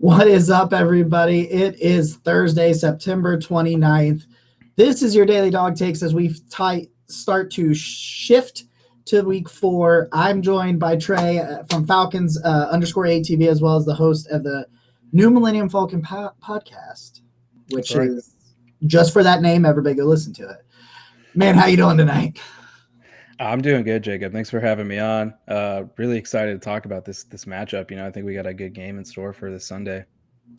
What is up, everybody? It is Thursday, September 29th. This is your Daily Dog Takes as we start to shift to week 4. I'm joined by Tre from Falcons _ATV, as well as the host of the new Millenium Falcon podcast, which is just for that name. Everybody go listen to it. Man, how you doing tonight? I'm doing good, Jacob. Thanks for having me on. Really excited to talk about this matchup. I think we got a good game in store for this Sunday.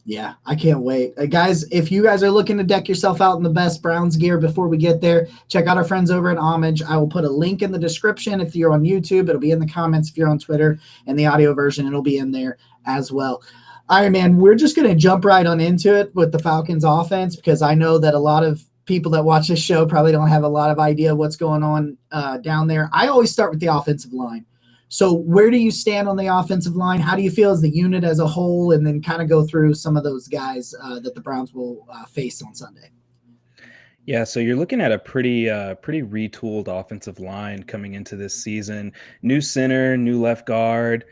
Yeah, I can't wait. Guys, if you guys are looking to deck yourself out in the best Browns gear before we get there, check out our friends over at Homage. I will put a link in the description if you're on YouTube. It'll be in the comments if you're on Twitter, and the audio version, it'll be in there as well. All right, man, we're just going to jump right on into it with the Falcons offense because I know that a lot of people that watch this show probably don't have a lot of idea what's going on down there. I always start with the offensive line. So where do you stand on the offensive line? How do you feel as the unit as a whole? And then kind of go through some of those guys that the Browns will face on Sunday. Yeah, so you're looking at a pretty retooled offensive line coming into this season. New center, new left guard.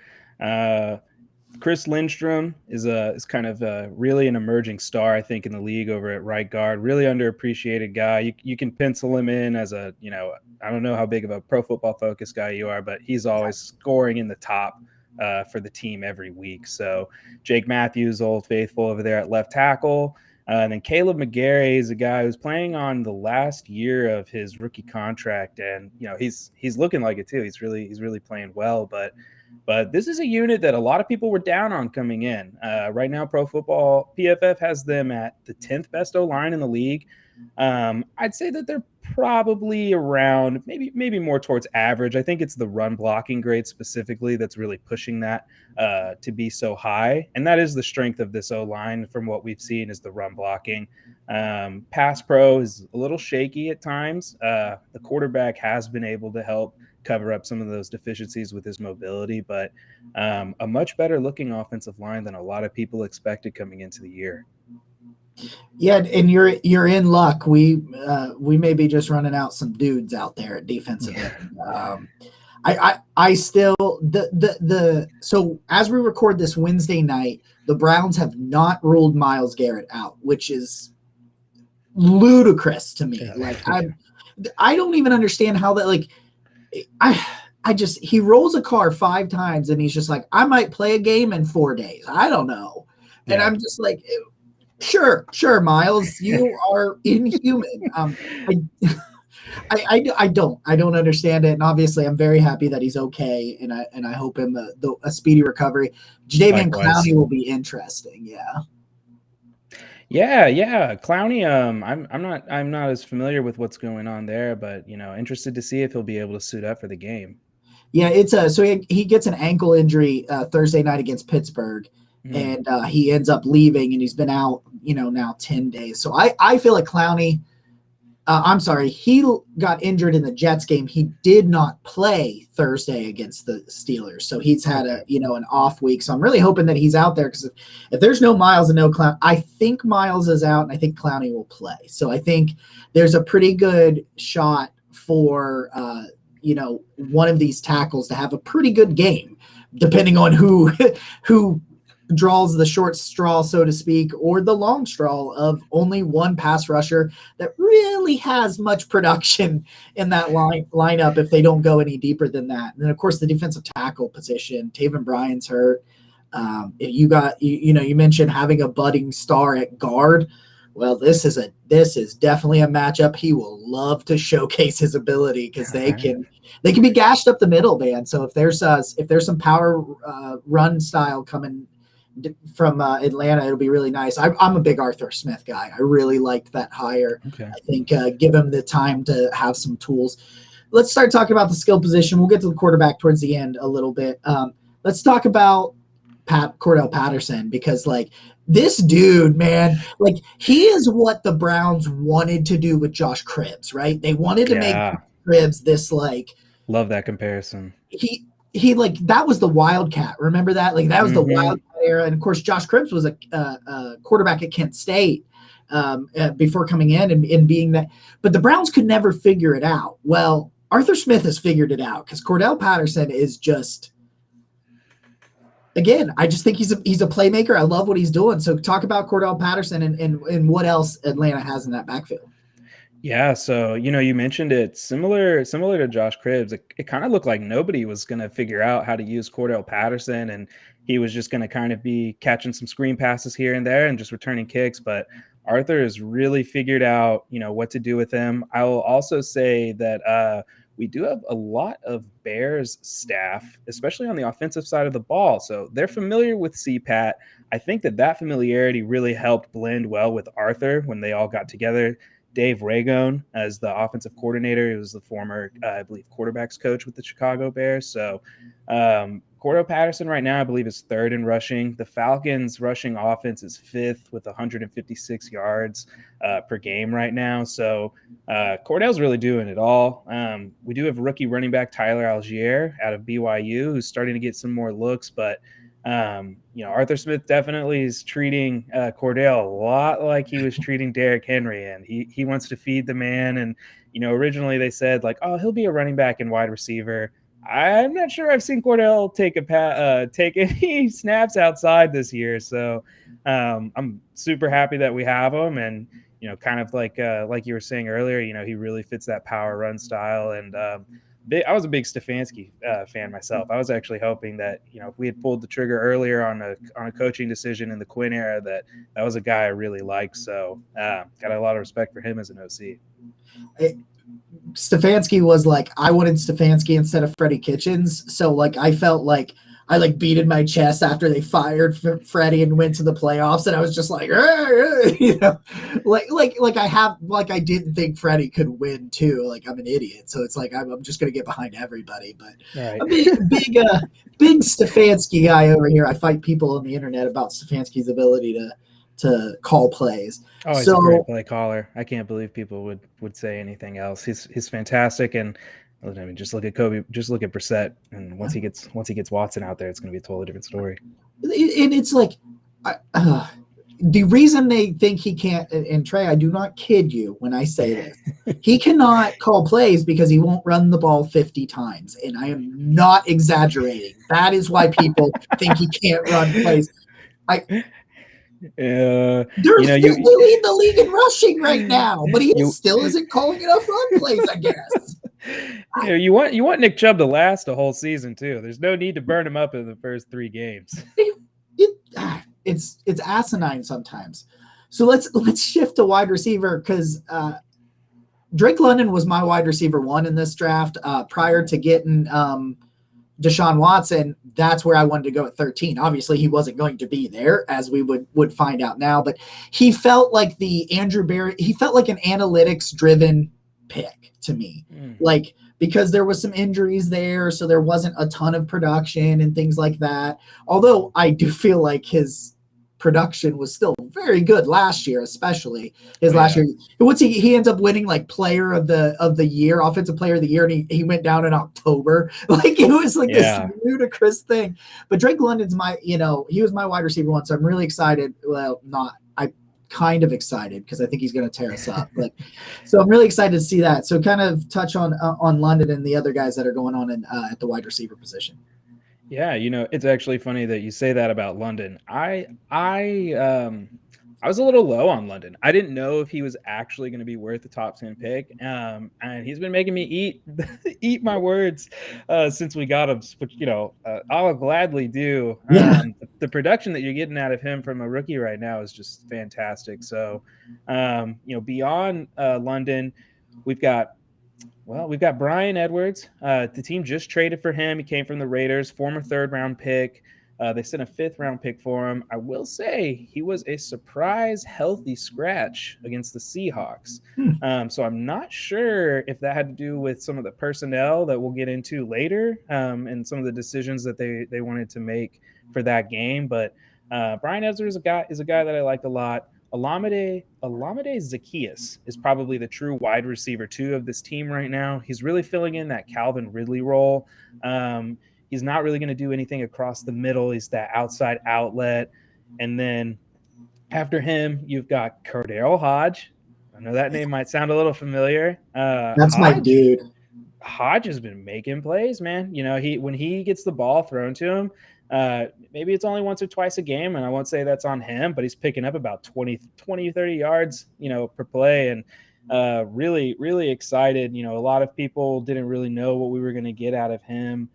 Chris Lindstrom is kind of really an emerging star, I think, in the league over at right guard. Really underappreciated guy. You can pencil him in as I don't know how big of a Pro Football Focus guy you are, but he's always scoring in the top for the team every week. So Jake Matthews, old faithful over there at left tackle. And then Caleb McGarry is a guy who's playing on the last year of his rookie contract, and he's looking like it too. He's really playing well, but this is a unit that a lot of people were down on coming in. Right now, Pro Football PFF has them at the 10th best O-line in the league. I'd say that they're probably around maybe more towards average. I think it's the run blocking grade specifically that's really pushing that to be so high. And that is the strength of this O-line from what we've seen is the run blocking. Pass pro is a little shaky at times. The quarterback has been able to help cover up some of those deficiencies with his mobility, but a much better looking offensive line than a lot of people expected coming into the year. Yeah, and you're in luck. We may be just running out some dudes out there at defensive end. I still so as we record this Wednesday night, the Browns have not ruled Myles Garrett out, which is ludicrous to me. Like I don't even understand how that he rolls a car 5 times and he's just like, I might play a game in 4 days. I don't know. And I'm just like, sure, Myles, you are inhuman. I don't understand it. And obviously I'm very happy that he's okay. And I hope him a speedy recovery. Jadeveon Clowney will be interesting. Yeah. Clowney, I'm not as familiar with what's going on there, but interested to see if he'll be able to suit up for the game. Yeah, it's so he gets an ankle injury Thursday night against Pittsburgh, and he ends up leaving, and he's been out, now 10 days. So I feel like Clowney. I'm sorry, he got injured in the Jets game. He did not play Thursday against the Steelers, so he's had an off week. So I'm really hoping that he's out there because if there's no Myles and no Clown, I think Myles is out, and I think Clowney will play. So I think there's a pretty good shot for one of these tackles to have a pretty good game, depending on who draws the short straw, so to speak, or the long straw of only one pass rusher that really has much production in that lineup if they don't go any deeper than that. And then, of course, the defensive tackle position, Taven Bryan's hurt. You mentioned having a budding star at guard. Well, this is definitely a matchup he will love to showcase his ability because they can be gashed up the middle, man. So if there's some power run style coming from Atlanta, it'll be really nice. I'm a big Arthur Smith guy. I really liked that hire. Okay. I think give him the time to have some tools. Let's start talking about the skill position. We'll get to the quarterback towards the end a little bit. Let's talk about Cordell Patterson because this dude, man, he is what the Browns wanted to do with Josh Cribbs, right? They wanted to make Cribbs this love that comparison. He that was the Wildcat. Remember that? That was the Wildcat era. And of course, Josh Cribbs was a quarterback at Kent State before coming in and being that. But the Browns could never figure it out. Well, Arthur Smith has figured it out because Cordell Patterson is just again, I just think he's a playmaker. I love what he's doing. So talk about Cordell Patterson and what else Atlanta has in that backfield. Yeah, so you mentioned it similar to Josh Cribbs. It kind of looked like nobody was going to figure out how to use Cordell Patterson, and he was just going to kind of be catching some screen passes here and there and just returning kicks. But Arthur has really figured out, what to do with him. I will also say that we do have a lot of Bears staff, especially on the offensive side of the ball. So they're familiar with CPAT. I think that familiarity really helped blend well with Arthur when they all got together. Dave Ragone as the offensive coordinator. He was the former, I believe, quarterbacks coach with the Chicago Bears. So Cordell Patterson right now, I believe, is third in rushing. The Falcons rushing offense is fifth with 156 yards per game right now. So Cordell's really doing it all. We do have rookie running back Tyler Algier out of BYU who's starting to get some more looks, but Arthur Smith definitely is treating Cordell a lot like he was treating Derrick Henry, and he wants to feed the man. And originally they said like, oh, he'll be a running back and wide receiver. I'm not sure I've seen Cordell take any snaps outside this year, so I'm super happy that we have him. And kind of like you were saying earlier, he really fits that power run style. And I was a big Stefanski fan myself. I was actually hoping that if we had pulled the trigger earlier on a coaching decision in the Quinn era, that was a guy I really liked. So got a lot of respect for him as an OC. Stefanski was like, I wanted Stefanski instead of Freddie Kitchens. So like I felt like I like beated my chest after they fired Freddie and went to the playoffs, and I was just like, like I didn't think Freddie could win too. Like I'm an idiot, so it's like I'm just gonna get behind everybody. But right. A big Stefanski guy over here. I fight people on the internet about Stefanski's ability to call plays. Oh, he's a great play caller. I can't believe people would say anything else. He's fantastic. And I mean, just look at Kobe, just look at Brissett, and once he gets Watson out there, it's going to be a totally different story. And it's like the reason they think he can't. And Trey, I do not kid you when I say this. He cannot call plays because he won't run the ball 50 times, and I am not exaggerating. That is why people think he can't run plays. They're leading the league in rushing right now, but he still isn't calling enough run plays, I guess. You want Nick Chubb to last a whole season too. There's no need to burn him up in the first 3 games. It's asinine sometimes. So let's shift to wide receiver because Drake London was my wide receiver 1 in this draft prior to getting Deshaun Watson. That's where I wanted to go at 13. Obviously, he wasn't going to be there, as we would find out now. But he felt like the Andrew Berry. He felt like an analytics-driven pick to me, like because there was some injuries there, so there wasn't a ton of production and things like that. Although I do feel like his production was still very good last year, especially last year. What's he ends up winning like player of the year, offensive player of the year, and he went down in October. Like it was like this ludicrous thing. But Drake London's he was my wide receiver 1, so I'm really excited. Well, I kind of excited because I think he's going to tear us up. But so I'm really excited to see that. So kind of touch on London and the other guys that are going on at the wide receiver position. Yeah, it's actually funny that you say that about London. I was a little low on London. I didn't know if he was actually going to be worth the top 10 pick. And he's been making me eat my words since we got him, which, I'll gladly do. The production that you're getting out of him from a rookie right now is just fantastic. So, beyond London, we've got Bryan Edwards. The team just traded for him. He came from the Raiders, former 3rd-round pick. They sent a 5th-round pick for him. I will say he was a surprise healthy scratch against the Seahawks. So I'm not sure if that had to do with some of the personnel that we'll get into later and some of the decisions that they wanted to make for that game. But Bryan Edwards is a guy that I like a lot. Olamide Zaccheaus is probably the true wide receiver 2 of this team right now. He's really filling in that Calvin Ridley role. He's not really going to do anything across the middle. He's that outside outlet. And then after him, you've got Cordell Hodge. I know that name might sound a little familiar. That's Hodge, my dude. Hodge has been making plays, man. When he gets the ball thrown to him, maybe it's only once or twice a game, and I won't say that's on him, but he's picking up about 20, 30 yards, per play, and really, really excited. A lot of people didn't really know what we were going to get out of him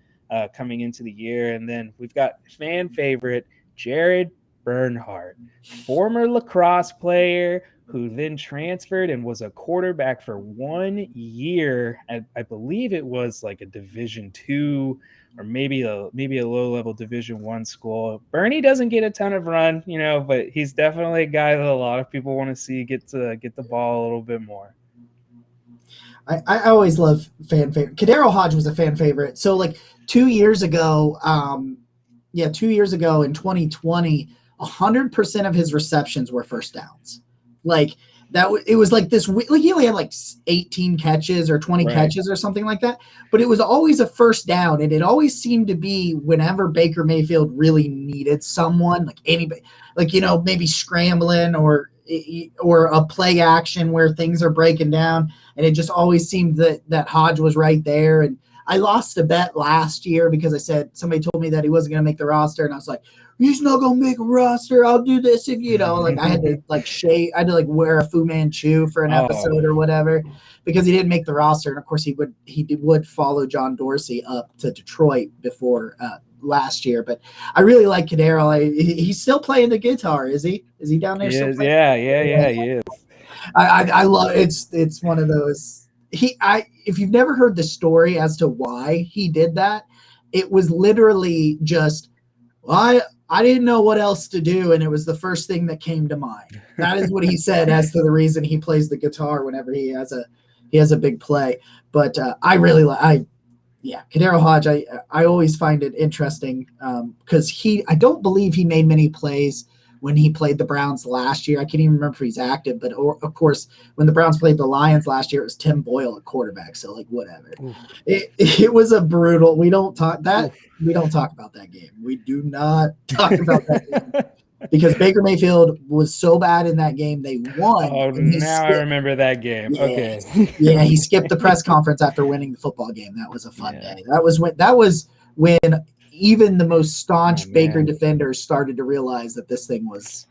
coming into the year. And then we've got fan favorite Jared Bernhardt, former lacrosse player who then transferred and was a quarterback for 1 year. I believe it was like a Division II or maybe a low-level Division I school. Bernie doesn't get a ton of run, but he's definitely a guy that a lot of people want to see get the ball a little bit more. I always love fan favorite. Cordell Hodge was a fan favorite. So like 2 years ago, 2 years ago in 2020, 100% of his receptions were first downs. Like that, it was like this. Like he only had like 18 catches or 20 catches or something like that. But it was always a first down, and it always seemed to be whenever Baker Mayfield really needed someone, like anybody, like maybe scrambling or a play action where things are breaking down, and it just always seemed that Hodge was right there. And I lost a bet last year because I said somebody told me that he wasn't going to make the roster, and I was like, he's not going to make a roster. I'll do this if like I had to I had to wear a Fu Manchu for an episode or whatever because he didn't make the roster. And of course he would follow John Dorsey up to Detroit before last year. But I really like Cordell. He's still playing the guitar, is he? Is he down there? He is. Yeah, he is. I love it's one of those. If you've never heard the story as to why he did that, it was literally just I didn't know what else to do, and it was the first thing that came to mind. That is what he said as to the reason he plays the guitar whenever he has a big play. But I really Cordell Hodge. I always find it interesting because I don't believe he made many plays when he played the Browns last year. I can't even remember if he's active, but of course, when the Browns played the Lions last year, it was Tim Boyle at quarterback. So whatever. It was a brutal. We don't talk about that game. We do not talk about that game because Baker Mayfield was so bad in that game. They won. Oh, now I remember that game. Yeah, okay. Yeah, he skipped the press conference after winning the football game. That was a fun day. That was when even the most staunch Baker defenders started to realize that this thing was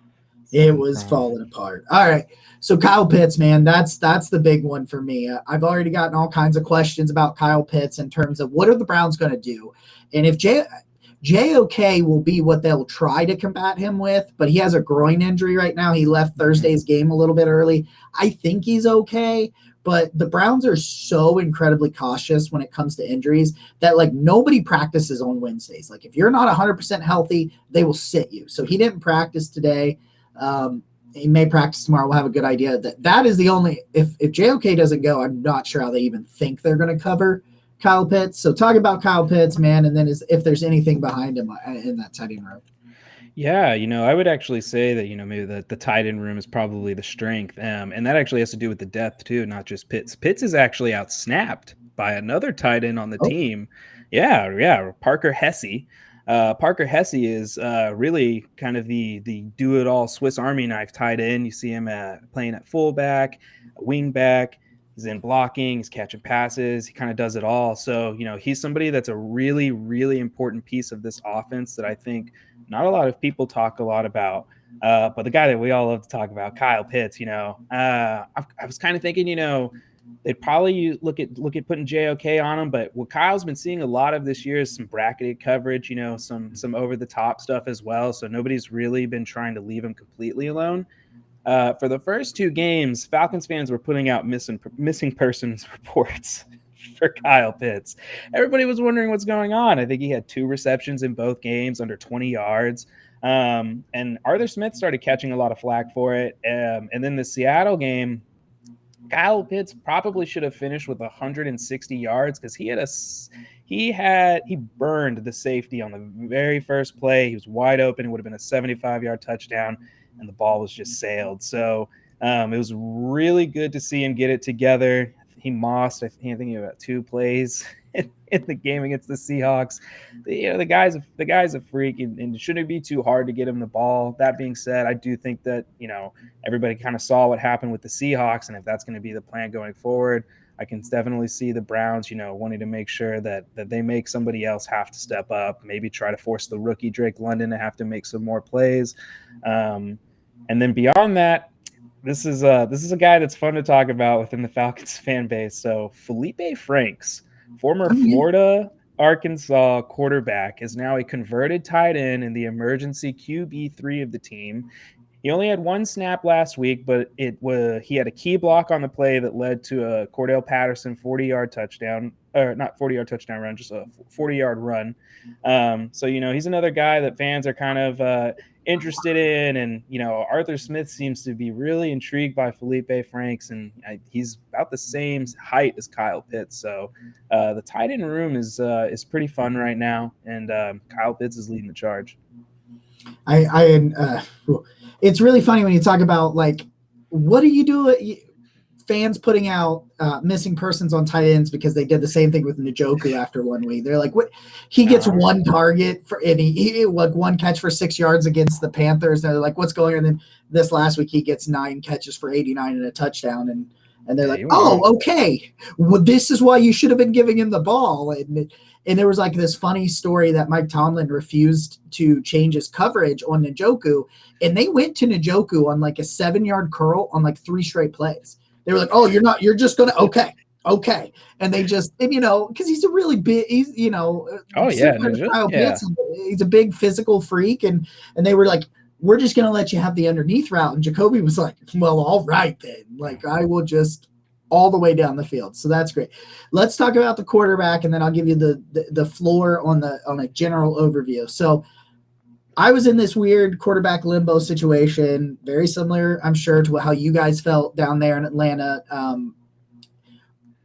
falling apart. All right. So Kyle Pitts, man, that's the big one for me. I've already gotten all kinds of questions about Kyle Pitts in terms of what are the Browns going to do? And if JOK will be what they'll try to combat him with, but he has a groin injury right now. He left Thursday's game a little bit early. I think he's okay. But the Browns are so incredibly cautious when it comes to injuries that nobody practices on Wednesdays. If you're not 100% healthy, they will sit you. So he didn't practice today. He may practice tomorrow. We'll have a good idea. That is the only – if JOK doesn't go, I'm not sure how they even think they're going to cover Kyle Pitts. So talk about Kyle Pitts, man, and then if there's anything behind him in that tight end room. Yeah, I would actually say that, maybe the tight end room is probably the strength. And that actually has to do with the depth too, not just Pitts. Pitts is actually outsnapped by another tight end on the team. Yeah. Parker Hesse. Parker Hesse is really kind of the do-it-all Swiss Army knife tight end. You see him playing at fullback, wing back. He's in blocking, he's catching passes. He kind of does it all. So, he's somebody that's a really, really important piece of this offense that I think not a lot of people talk a lot about. But the guy that we all love to talk about, Kyle Pitts, I was kind of thinking, they'd probably look at putting JOK on him. But what Kyle's been seeing a lot of this year is some bracketed coverage, some over-the-top stuff as well. So nobody's really been trying to leave him completely alone. For the first two games, Falcons fans were putting out missing persons reports for Kyle Pitts. Everybody was wondering what's going on. I think he had 2 receptions in both games under 20 yards. And Arthur Smith started catching a lot of flack for it. And then the Seattle game, Kyle Pitts probably should have finished with 160 yards because he burned the safety on the very first play. He was wide open. It would have been a 75-yard touchdown, and the ball was just sailed. So it was really good to see him get it together. He mossed, I think, about 2 plays in the game against the Seahawks. The guy's a freak, and it shouldn't be too hard to get him the ball. That being said, I do think that everybody kind of saw what happened with the Seahawks, and if that's going to be the plan going forward, I can definitely see the Browns, wanting to make sure that they make somebody else have to step up, maybe try to force the rookie Drake London to have to make some more plays. And then beyond that, this is a guy that's fun to talk about within the Falcons fan base. So Felipe Franks, former Florida, Arkansas quarterback, is now a converted tight end in the emergency QB3 of the team. He only had one snap last week, but he had a key block on the play that led to a Cordell Patterson 40-yard touchdown, or not 40-yard touchdown run, just a 40-yard run. So he's another guy that fans are kind of interested in, and Arthur Smith seems to be really intrigued by Felipe Franks, and he's about the same height as Kyle Pitts. So the tight end room is pretty fun right now, and Kyle Pitts is leading the charge. It's really funny when you talk about what do you do? Fans putting out missing persons on tight ends because they did the same thing with Njoku after 1 week. They're like, what? He gets one target and he like one catch for 6 yards against the Panthers. They're like, what's going on? And then this last week he gets 9 catches for 89 and a touchdown. And they're like, oh, okay. Well, this is why you should have been giving him the ball. And there was like this funny story that Mike Tomlin refused to change his coverage on Njoku. And they went to Njoku on like a 7-yard curl on like 3 straight plays. They were like, oh, you're just going to, okay. And they just, because he's a really big, he's, Kyle Pitts, he's a big physical freak. And they were like, we're just going to let you have the underneath route. And Jacoby was like, well, all right then. Like, I will just all the way down the field. So that's great. Let's talk about the quarterback, and then I'll give you the floor on a general overview. So I was in this weird quarterback limbo situation, very similar, I'm sure, to how you guys felt down there in Atlanta.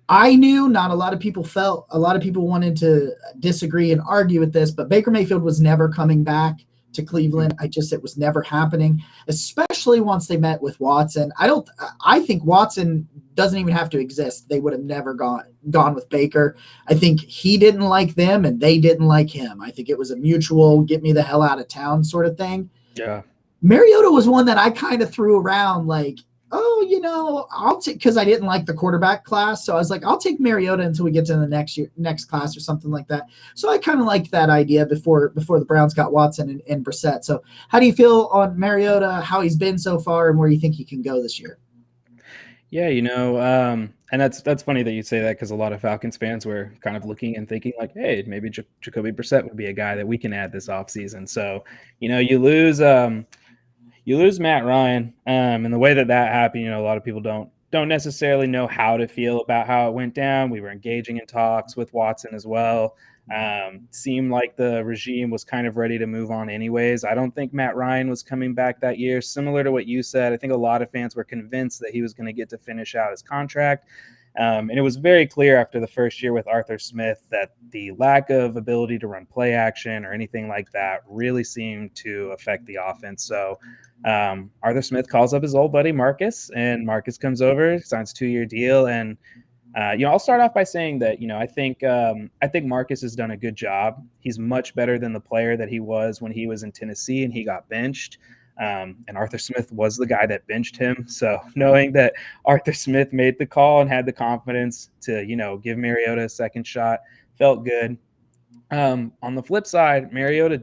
I knew not a lot of people felt. A lot of people wanted to disagree and argue with this, but Baker Mayfield was never coming back to Cleveland. It was never happening, especially once they met with Watson. I think Watson doesn't even have to exist. They would have never gone with Baker. I think he didn't like them and they didn't like him. I think it was a mutual get me the hell out of town sort of thing. Yeah. Mariota was one that I kind of threw around like, I'll take, because I didn't like the quarterback class. So I was like, I'll take Mariota until we get to the next class or something like that. So I kind of liked that idea before the Browns got Watson and Brissett. So how do you feel on Mariota, how he's been so far, and where you think he can go this year? Yeah, and that's funny that you say that, because a lot of Falcons fans were kind of looking and thinking like, hey, maybe Jacoby Brissett would be a guy that we can add this offseason. So, you lose Matt Ryan, and the way that happened, a lot of people don't necessarily know how to feel about how it went down. We were engaging in talks with Watson as well. Seemed like the regime was kind of ready to move on anyways. I don't think Matt Ryan was coming back that year. Similar to what you said, I think a lot of fans were convinced that he was going to get to finish out his contract. And it was very clear after the first year with Arthur Smith that the lack of ability to run play action or anything like that really seemed to affect the offense. So Arthur Smith calls up his old buddy Marcus, and Marcus comes over, signs a 2-year deal. And I'll start off by saying that I think Marcus has done a good job. He's much better than the player that he was when he was in Tennessee and he got benched. And Arthur Smith was the guy that benched him. So knowing that Arthur Smith made the call and had the confidence to, give Mariota a second shot felt good. On the flip side, Mariota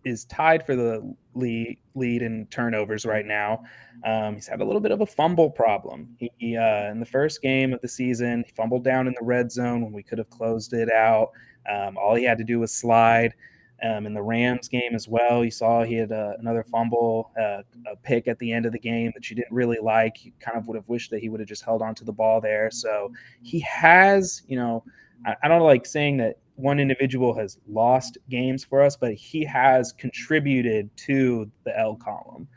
is tied for the lead in turnovers right now. He's had a little bit of a fumble problem. He in the first game of the season, he fumbled down in the red zone when we could have closed it out. All he had to do was slide. In the Rams game as well, you saw he had another fumble, a pick at the end of the game that you didn't really like. You kind of would have wished that he would have just held on to the ball there. So he has, I don't like saying that one individual has lost games for us, but he has contributed to the L column.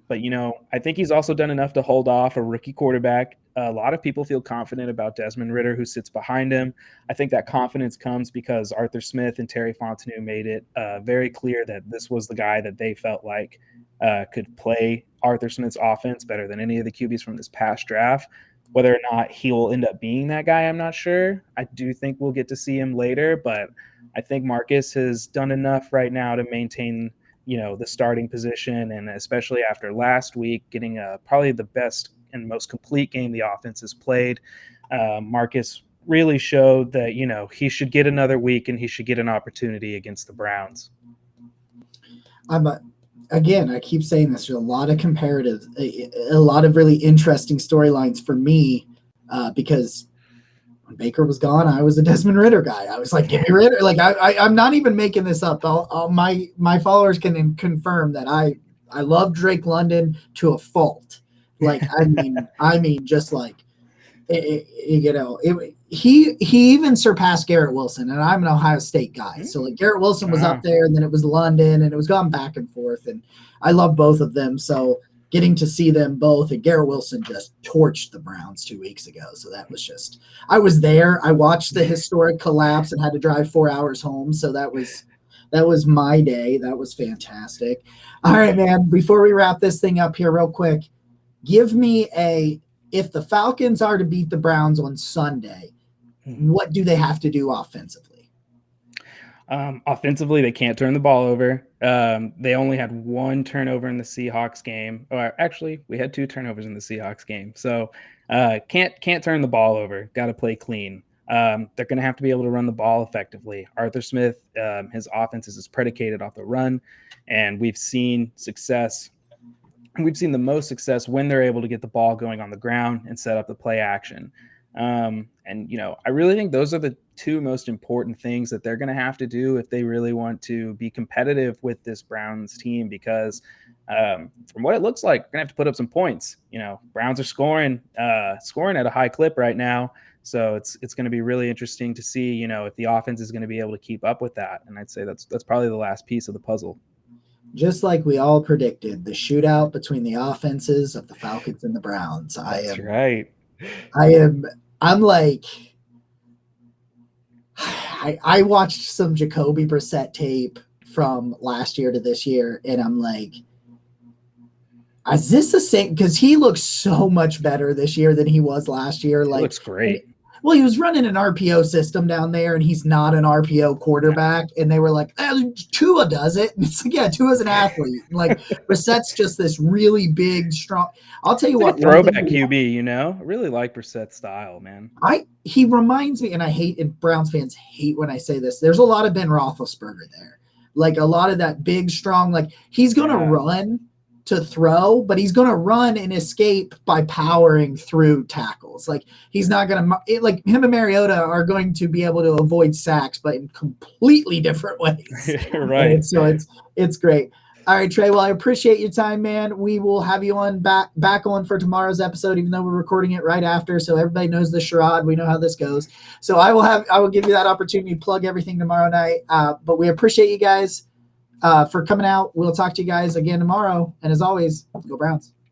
But, I think he's also done enough to hold off a rookie quarterback. A lot of people feel confident about Desmond Ritter, who sits behind him. I think that confidence comes because Arthur Smith and Terry Fontenot made it very clear that this was the guy that they felt like could play Arthur Smith's offense better than any of the QBs from this past draft. Whether or not he will end up being that guy, I'm not sure. I do think we'll get to see him later, but I think Marcus has done enough right now to maintain, the starting position, and especially after last week, getting probably the best and most complete game the offense has played. Marcus really showed that, he should get another week and he should get an opportunity against the Browns. Again, I keep saying this. There's a lot of comparatives, a lot of really interesting storylines for me because when Baker was gone, I was a Desmond Ritter guy. I was like, give me Ritter. Like I'm not even making this up. My followers can confirm that I love Drake London to a fault. Like I mean, just like he even surpassed Garrett Wilson, and I'm an Ohio State guy. So like Garrett Wilson was up there, and then it was London, and it was going back and forth, and I love both of them. So getting to see them both, and Garrett Wilson just torched the Browns 2 weeks ago. So that was just, I was there. I watched the historic collapse and had to drive 4 hours home. So that was my day. That was fantastic. All right, man, before we wrap this thing up here real quick, give me if the Falcons are to beat the Browns on Sunday, what do they have to do offensively? Offensively, they can't turn the ball over. They only had 1 turnover in the Seahawks game. Or actually, we had 2 turnovers in the Seahawks game. So can't turn the ball over. Got to play clean. They're going to have to be able to run the ball effectively. Arthur Smith, his offense is predicated off the run, and we've seen success. We've seen the most success when they're able to get the ball going on the ground and set up the play action. I really think those are the 2 most important things that they're going to have to do if they really want to be competitive with this Browns team, because from what it looks like, they're going to have to put up some points. Browns are scoring at a high clip right now. So it's going to be really interesting to see, if the offense is going to be able to keep up with that. And I'd say that's probably the last piece of the puzzle. Just like we all predicted, the shootout between the offenses of the Falcons and the Browns. That's right. I'm like, I watched some Jacoby Brissett tape from last year to this year, and I'm like, is this the same? Because he looks so much better this year than he was last year. Like, looks great. Well, he was running an RPO system down there, and he's not an RPO quarterback. And they were like, Tua does it. And it's like, yeah, Tua's an athlete. And like, Brissett's just this really big, strong. I'll tell you what. Throwback QB, I really like Brissett's style, man. He reminds me, and and Browns fans hate when I say this, there's a lot of Ben Roethlisberger there. Like a lot of that big, strong, like he's going to run to throw, but he's going to run and escape by powering through tackles. Like he's not going to, like him and Mariota are going to be able to avoid sacks, but in completely different ways. Right. And so it's great. All right, Trey. Well, I appreciate your time, man. We will have you on back on for tomorrow's episode, even though we're recording it right after. So everybody knows the charade. We know how this goes. So I will give you that opportunity to plug everything tomorrow night. But we appreciate you guys for coming out. We'll talk to you guys again tomorrow. And as always, go Browns.